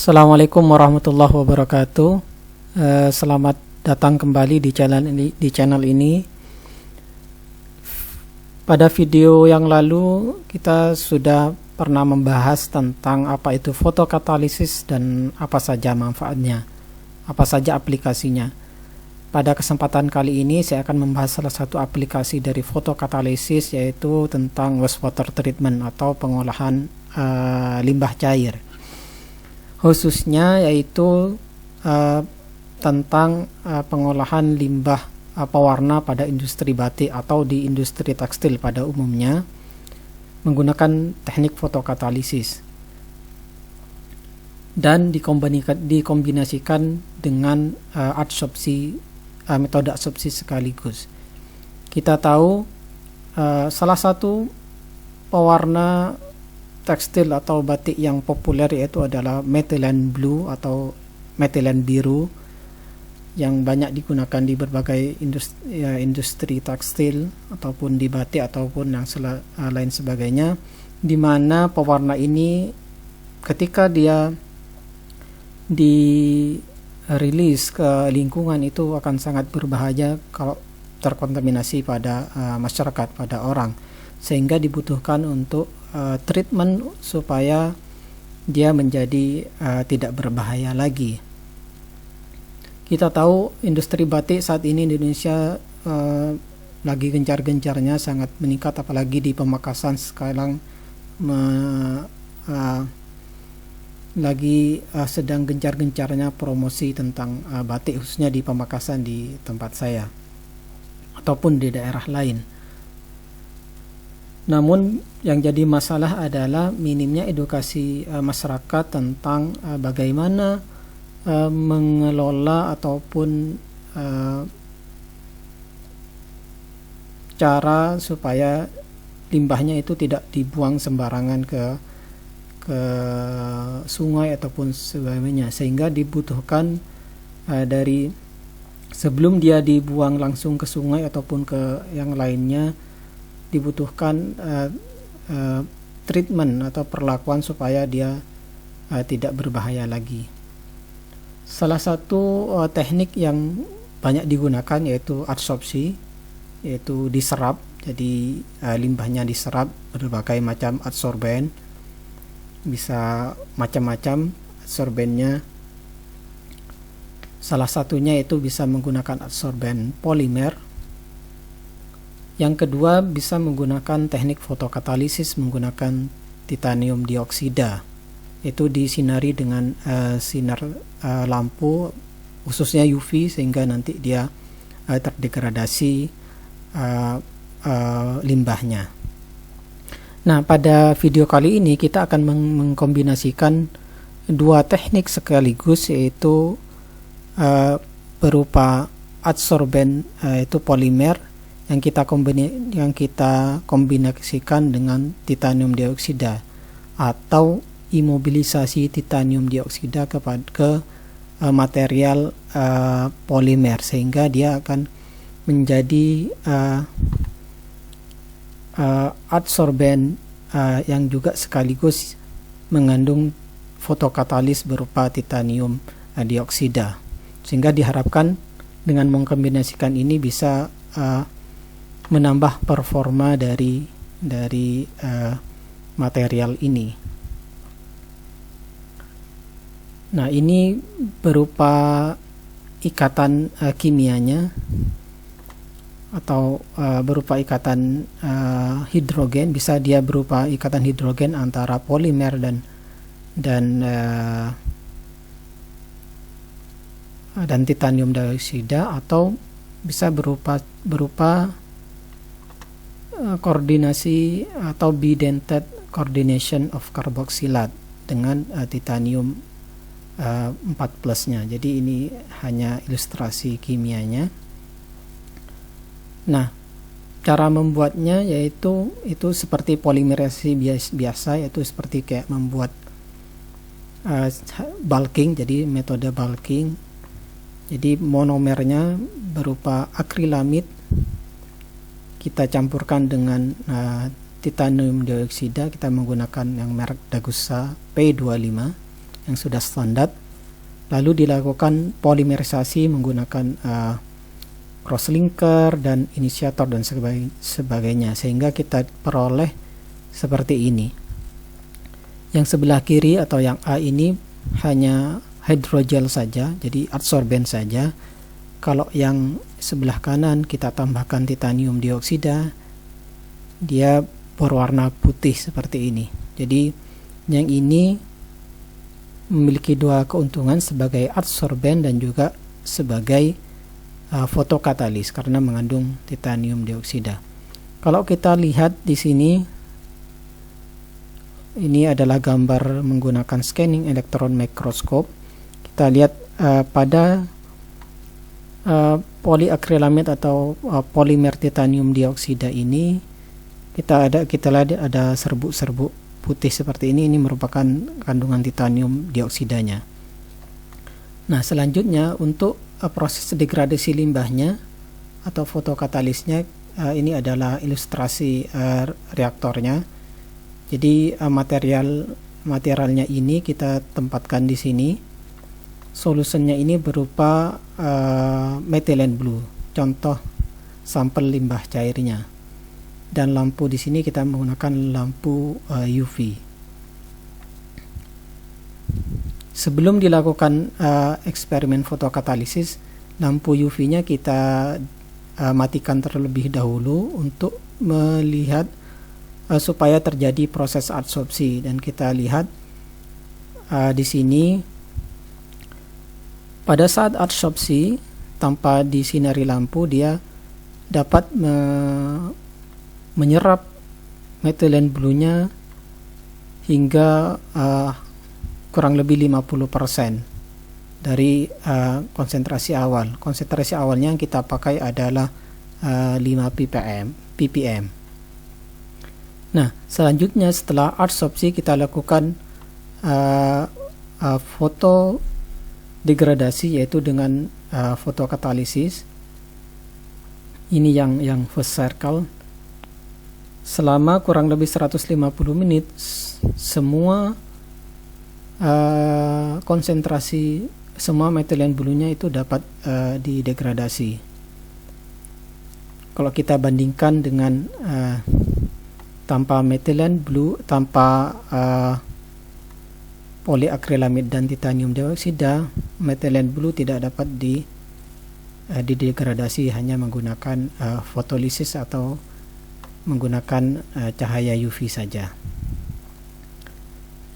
Assalamualaikum warahmatullahi wabarakatuh. Selamat datang kembali di channel ini. Pada video yang lalu kita sudah pernah membahas tentang apa itu fotokatalisis dan apa saja manfaatnya, apa saja aplikasinya. Pada kesempatan kali ini saya akan membahas salah satu aplikasi dari fotokatalisis, yaitu tentang wastewater treatment atau pengolahan limbah cair. Khususnya yaitu tentang pengolahan limbah pewarna pada industri batik atau di industri tekstil pada umumnya menggunakan teknik fotokatalisis dan dikombinasikan dengan metode adsorpsi sekaligus. Kita tahu salah satu pewarna tekstil atau batik yang populer yaitu adalah methylene blue atau methylene biru yang banyak digunakan di berbagai industri tekstil ataupun di batik ataupun yang lain sebagainya, di mana pewarna ini ketika dia dirilis ke lingkungan itu akan sangat berbahaya kalau terkontaminasi pada masyarakat, pada orang, sehingga dibutuhkan untuk treatment supaya dia menjadi tidak berbahaya lagi. Kita tahu industri batik saat ini di Indonesia lagi gencar-gencarnya sangat meningkat, apalagi di Pamekasan sekarang lagi sedang gencar-gencarnya promosi tentang batik, khususnya di Pamekasan di tempat saya ataupun di daerah lain. Namun yang jadi masalah adalah minimnya edukasi masyarakat tentang bagaimana mengelola ataupun cara supaya limbahnya itu tidak dibuang sembarangan ke sungai ataupun sebagainya, sehingga dibutuhkan dari sebelum dia dibuang langsung ke sungai ataupun ke yang lainnya, dibutuhkan treatment atau perlakuan supaya dia tidak berbahaya lagi. Salah satu teknik yang banyak digunakan yaitu adsorpsi, yaitu diserap. Jadi limbahnya diserap berbagai macam adsorben, bisa macam-macam adsorbennya. Salah satunya itu bisa menggunakan adsorben polimer. Yang kedua bisa menggunakan teknik fotokatalisis menggunakan titanium dioksida. Itu disinari dengan sinar lampu, khususnya UV, sehingga nanti dia terdegradasi limbahnya. Nah, pada video kali ini kita akan mengkombinasikan dua teknik sekaligus, yaitu berupa adsorben yaitu polimer yang kita kombinasikan dengan titanium dioksida atau imobilisasi titanium dioksida ke material polimer, sehingga dia akan menjadi adsorben yang juga sekaligus mengandung fotokatalis berupa titanium dioksida, sehingga diharapkan dengan mengkombinasikan ini bisa menambah performa dari material ini. Nah, ini berupa ikatan kimianya atau berupa ikatan hidrogen. Bisa dia berupa ikatan hidrogen antara polimer dan titanium dioksida, atau bisa berupa koordinasi atau bidentate coordination of carboxylate dengan titanium 4 plusnya. Jadi ini hanya ilustrasi kimianya. Nah, cara membuatnya yaitu seperti polimerisasi biasa, yaitu seperti kayak membuat bulking, jadi metode bulking. Jadi monomernya berupa akrilamid, kita campurkan dengan titanium dioksida. Kita menggunakan yang merek Dagusa P25 yang sudah standar, lalu dilakukan polimerisasi menggunakan crosslinker dan inisiator dan sebagainya, sehingga kita peroleh seperti ini. Yang sebelah kiri atau yang A ini hanya hydrogel saja, jadi adsorben saja. Kalau yang sebelah kanan kita tambahkan titanium dioksida, dia berwarna putih seperti ini. Jadi yang ini memiliki dua keuntungan sebagai adsorben dan juga sebagai fotokatalis karena mengandung titanium dioksida. Kalau kita lihat di sini, ini adalah gambar menggunakan scanning electron microscope. Kita lihat pada poliakrilamid atau polimer titanium dioksida ini kita lihat ada serbuk-serbuk putih seperti ini merupakan kandungan titanium dioksidanya. Nah, selanjutnya untuk proses degradasi limbahnya atau fotokatalisnya, ini adalah ilustrasi reaktornya. Jadi materialnya ini kita tempatkan di sini. Solusinya ini berupa methylene blue, contoh sampel limbah cairnya. Dan lampu di sini kita menggunakan lampu UV. Sebelum dilakukan eksperimen fotokatalisis, lampu UV-nya kita matikan terlebih dahulu untuk melihat supaya terjadi proses adsorpsi. Dan kita lihat di sini pada saat adsorpsi tanpa disinari lampu, dia dapat menyerap methylene blue-nya hingga kurang lebih 50% dari konsentrasi awal. Konsentrasi awalnya yang kita pakai adalah 5 ppm. Nah, selanjutnya setelah adsorpsi kita lakukan foto degradasi, yaitu dengan fotokatalisis. Ini yang first circle. Selama kurang lebih 150 menit semua konsentrasi semua methylene blue-nya itu dapat didegradasi. Kalau kita bandingkan dengan tanpa methylene blue, tanpa poliakrilamid dan titanium dioksida, methylene blue tidak dapat didegradasi hanya menggunakan fotolisis atau menggunakan cahaya UV saja.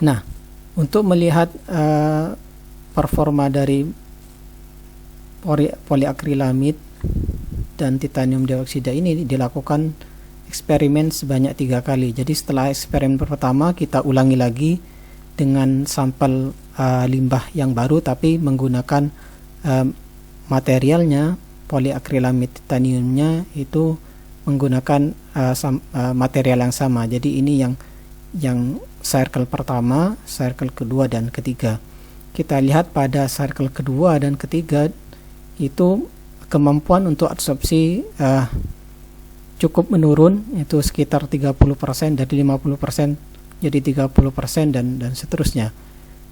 Nah, untuk melihat performa dari poliakrilamid dan titanium dioksida ini, dilakukan eksperimen sebanyak 3 kali. Jadi setelah eksperimen pertama kita ulangi lagi dengan sampel limbah yang baru, tapi menggunakan materialnya, poliakrilamid titaniumnya itu menggunakan material yang sama. Jadi ini yang circle pertama, circle kedua dan ketiga. Kita lihat pada circle kedua dan ketiga itu kemampuan untuk adsorpsi cukup menurun, itu sekitar 30%, dari 50% jadi 30% dan seterusnya.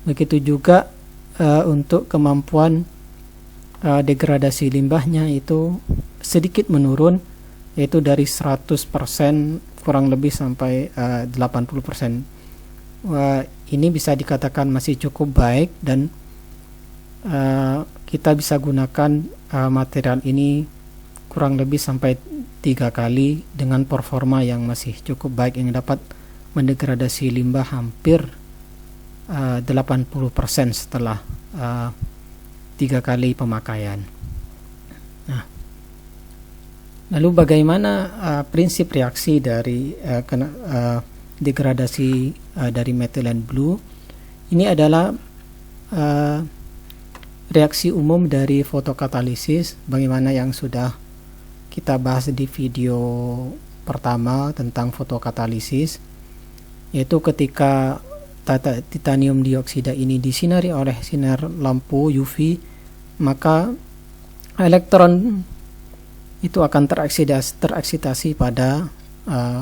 Begitu juga untuk kemampuan degradasi limbahnya itu sedikit menurun, yaitu dari 100% kurang lebih sampai 80%. Ini bisa dikatakan masih cukup baik, dan kita bisa gunakan material ini kurang lebih sampai 3 kali dengan performa yang masih cukup baik, yang dapat mendegradasi limbah hampir 80% setelah 3 kali pemakaian. Nah, lalu bagaimana prinsip reaksi dari degradasi dari methylene blue? Ini adalah reaksi umum dari fotokatalisis, bagaimana yang sudah kita bahas di video pertama tentang fotokatalisis, yaitu ketika titanium dioksida ini disinari oleh sinar lampu UV, maka elektron itu akan tereksitasi pada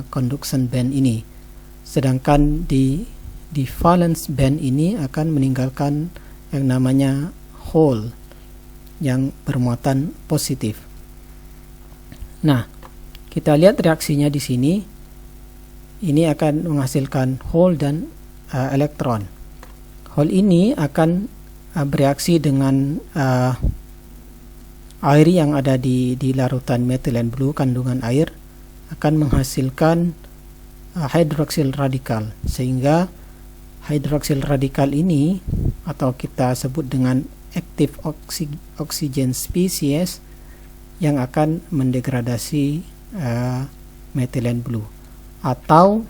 conduction band ini. Sedangkan di di valence band ini akan meninggalkan yang namanya hole yang bermuatan positif. Nah, kita lihat reaksinya di sini. Ini akan menghasilkan hole dan elektron. Hole ini akan bereaksi dengan air yang ada di larutan methylene blue, kandungan air, akan menghasilkan hydroxyl radikal, sehingga hydroxyl radikal ini atau kita sebut dengan active oxygen species yang akan mendegradasi methylene blue. Atau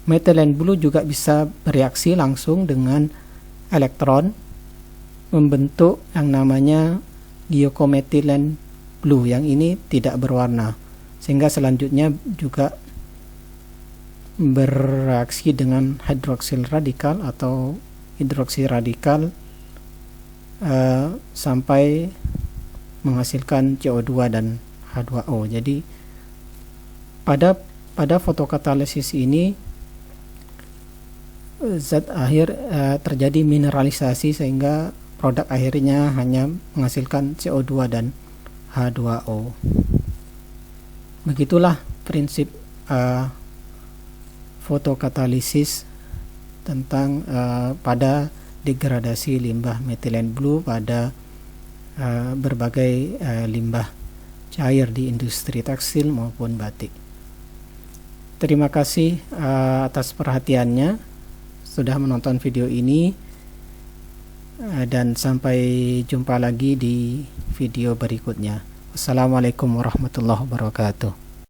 methylene blue juga bisa bereaksi langsung dengan elektron membentuk yang namanya glycomethylene blue, yang ini tidak berwarna, sehingga selanjutnya juga bereaksi dengan hidroksil radikal atau hidroksi radikal sampai menghasilkan CO2 dan H2O. Jadi pada fotokatalisis ini zat akhir terjadi mineralisasi, sehingga produk akhirnya hanya menghasilkan CO2 dan H2O. Begitulah prinsip fotokatalisis tentang pada degradasi limbah methylene blue pada berbagai limbah cair di industri tekstil maupun batik. Terima kasih atas perhatiannya sudah menonton video ini, dan sampai jumpa lagi di video berikutnya. Wassalamualaikum warahmatullahi wabarakatuh.